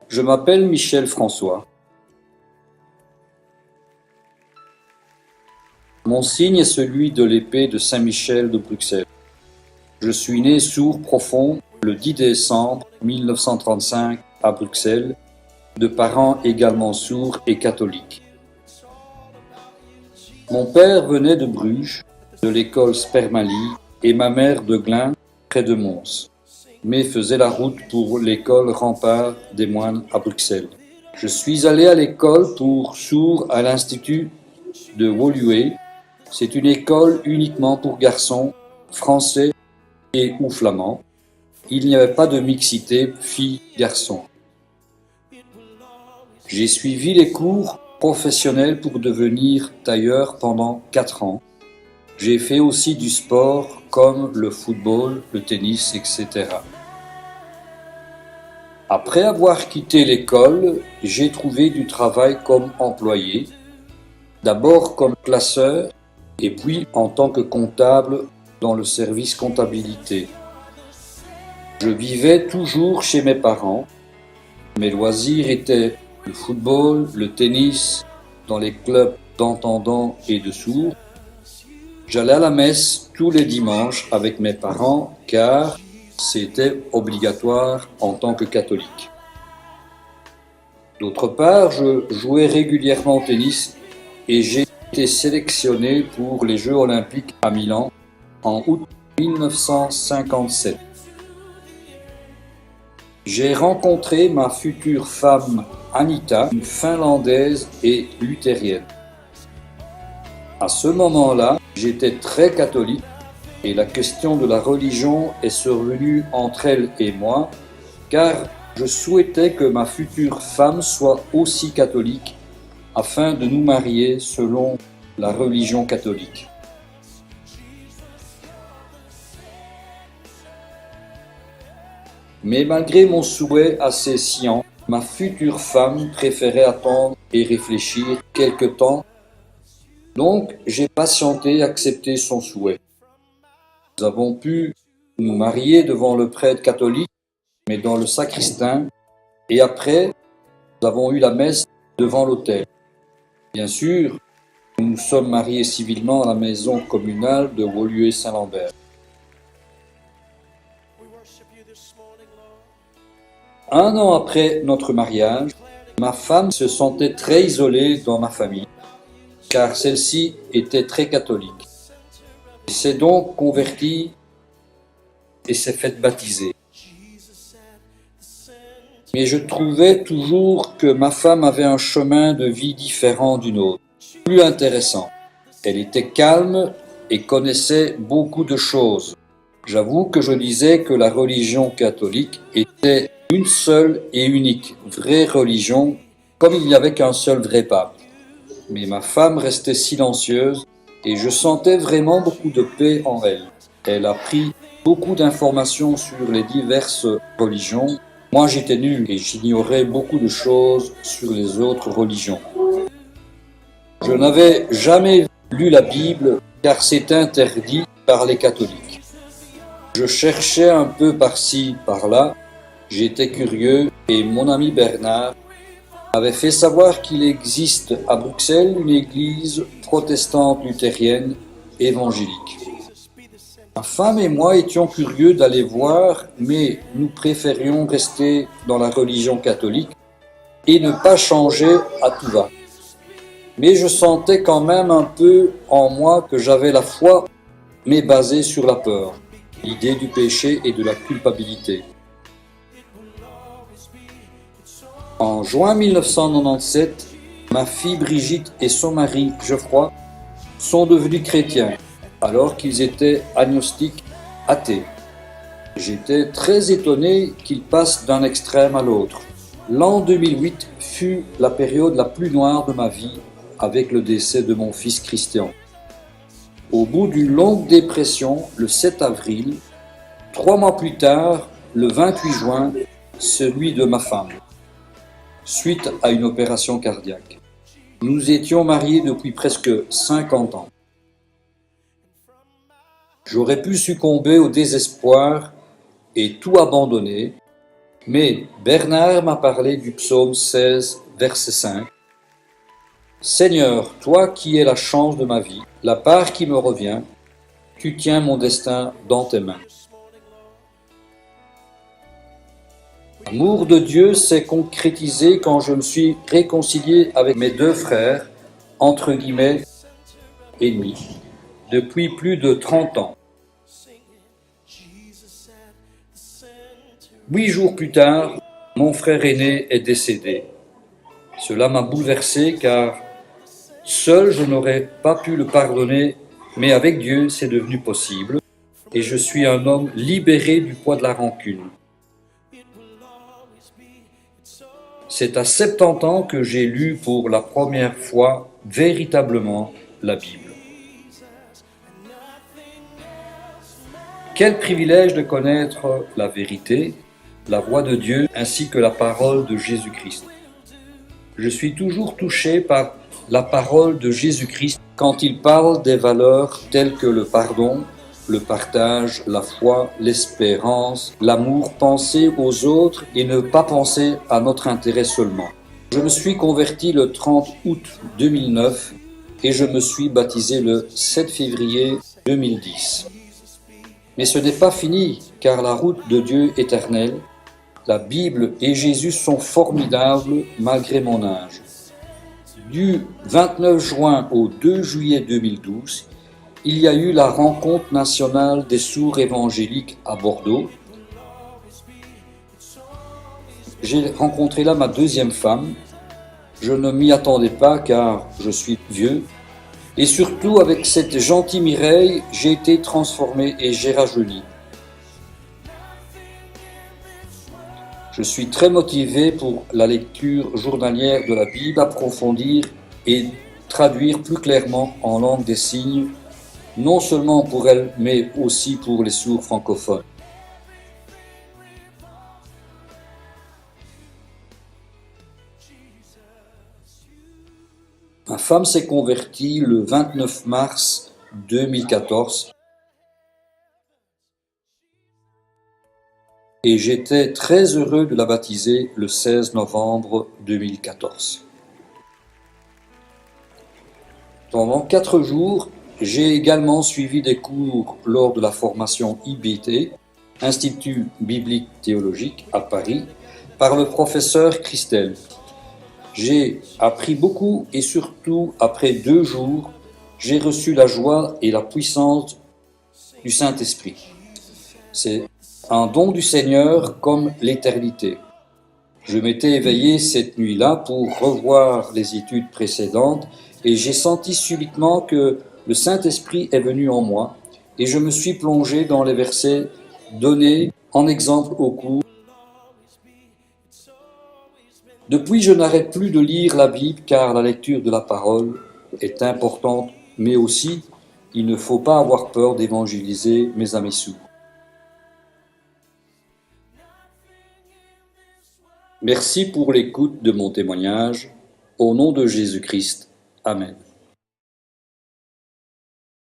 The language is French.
Je m'appelle Michel François. Mon signe est celui de l'épée de Saint-Michel de Bruxelles. Je suis né sourd profond le 10 décembre 1935 à Bruxelles, de parents également sourds et catholiques. Mon père venait de Bruges, de l'école Spermali, et ma mère de Glun, près de Mons, mais faisait la route pour l'école Rempart des Moines à Bruxelles. Je suis allé à l'école pour sourds à l'Institut de Woluwe. C'est une école uniquement pour garçons, français et ou flamands. Il n'y avait pas de mixité filles-garçons. J'ai suivi les cours professionnels pour devenir tailleur pendant 4 ans. J'ai fait aussi du sport comme le football, le tennis, etc. Après avoir quitté l'école, j'ai trouvé du travail comme employé, d'abord comme classeur et puis en tant que comptable dans le service comptabilité. Je vivais toujours chez mes parents. Mes loisirs étaient le football, le tennis, dans les clubs d'entendants et de sourds. J'allais à la messe tous les dimanches avec mes parents car c'était obligatoire en tant que catholique. D'autre part, je jouais régulièrement au tennis et j'ai été sélectionné pour les Jeux olympiques à Milan en août 1957. J'ai rencontré ma future femme Anita, une Finlandaise et luthérienne. À ce moment-là, j'étais très catholique et la question de la religion est survenue entre elle et moi, car je souhaitais que ma future femme soit aussi catholique afin de nous marier selon la religion catholique. Mais malgré mon souhait assez sciant, ma future femme préférait attendre et réfléchir quelque temps. Donc, j'ai patienté et accepté son souhait. Nous avons pu nous marier devant le prêtre catholique, mais dans le sacristain, et après, nous avons eu la messe devant l'autel. Bien sûr, nous nous sommes mariés civilement à la maison communale de Woluwe-Saint-Lambert. Un an après notre mariage, ma femme se sentait très isolée dans ma famille, car celle-ci était très catholique. Elle s'est donc convertie et s'est faite baptiser. Mais je trouvais toujours que ma femme avait un chemin de vie différent du nôtre, plus intéressant. Elle était calme et connaissait beaucoup de choses. J'avoue que je disais que la religion catholique était une seule et unique vraie religion, comme il n'y avait qu'un seul vrai pape. Mais ma femme restait silencieuse et je sentais vraiment beaucoup de paix en elle. Elle a pris beaucoup d'informations sur les diverses religions. Moi, j'étais nul et j'ignorais beaucoup de choses sur les autres religions. Je n'avais jamais lu la Bible car c'est interdit par les catholiques. Je cherchais un peu par-ci, par-là. J'étais curieux et mon ami Bernard avait fait savoir qu'il existe à Bruxelles une église protestante luthérienne évangélique. Ma femme et moi étions curieux d'aller voir, mais nous préférions rester dans la religion catholique et ne pas changer à tout va. Mais je sentais quand même un peu en moi que j'avais la foi, mais basée sur la peur, l'idée du péché et de la culpabilité. En juin 1997, ma fille Brigitte et son mari Geoffroy sont devenus chrétiens, alors qu'ils étaient agnostiques athées. J'étais très étonné qu'ils passent d'un extrême à l'autre. L'an 2008 fut la période la plus noire de ma vie avec le décès de mon fils Christian. Au bout d'une longue dépression, le 7 avril, 3 mois plus tard, le 28 juin, celui de ma femme, suite à une opération cardiaque. Nous étions mariés depuis presque 50 ans. J'aurais pu succomber au désespoir et tout abandonner, Mais Bernard m'a parlé du psaume 16, verset 5. Seigneur, toi qui es la chance de ma vie, la part qui me revient, tu tiens mon destin dans tes mains. L'amour de Dieu s'est concrétisé quand je me suis réconcilié avec mes deux frères, entre guillemets, ennemis, depuis plus de 30 ans. 8 jours plus tard, mon frère aîné est décédé. Cela m'a bouleversé car seul je n'aurais pas pu le pardonner, mais avec Dieu c'est devenu possible et je suis un homme libéré du poids de la rancune. C'est à 70 ans que j'ai lu pour la première fois véritablement la Bible. Quel privilège de connaître la vérité, la voix de Dieu ainsi que la parole de Jésus-Christ. Je suis toujours touché par la parole de Jésus-Christ quand il parle des valeurs telles que le pardon, le partage, la foi, l'espérance, l'amour, penser aux autres et ne pas penser à notre intérêt seulement. Je me suis converti le 30 août 2009 et je me suis baptisé le 7 février 2010. Mais ce n'est pas fini, car la route de Dieu éternel, la Bible et Jésus sont formidables malgré mon âge. Du 29 juin au 2 juillet 2012, il y a eu la rencontre nationale des sourds évangéliques à Bordeaux. J'ai rencontré là ma deuxième femme. Je ne m'y attendais pas car je suis vieux. Et surtout avec cette gentille Mireille, j'ai été transformé et j'ai rajeuni. Je suis très motivé pour la lecture journalière de la Bible, approfondir et traduire plus clairement en langue des signes, non seulement pour elle, mais aussi pour les sourds francophones. Ma femme s'est convertie le 29 mars 2014 et j'étais très heureux de la baptiser le 16 novembre 2014. Pendant 4 jours, j'ai également suivi des cours lors de la formation IBT, Institut Biblique Théologique à Paris, par le professeur Christel. J'ai appris beaucoup et surtout, après 2 jours, j'ai reçu la joie et la puissance du Saint-Esprit. C'est un don du Seigneur comme l'éternité. Je m'étais éveillé cette nuit-là pour revoir les études précédentes et j'ai senti subitement que le Saint-Esprit est venu en moi et je me suis plongé dans les versets donnés en exemple au cours. Depuis, je n'arrête plus de lire la Bible car la lecture de la parole est importante, mais aussi, il ne faut pas avoir peur d'évangéliser mes amis sourds. Merci pour l'écoute de mon témoignage. Au nom de Jésus-Christ. Amen.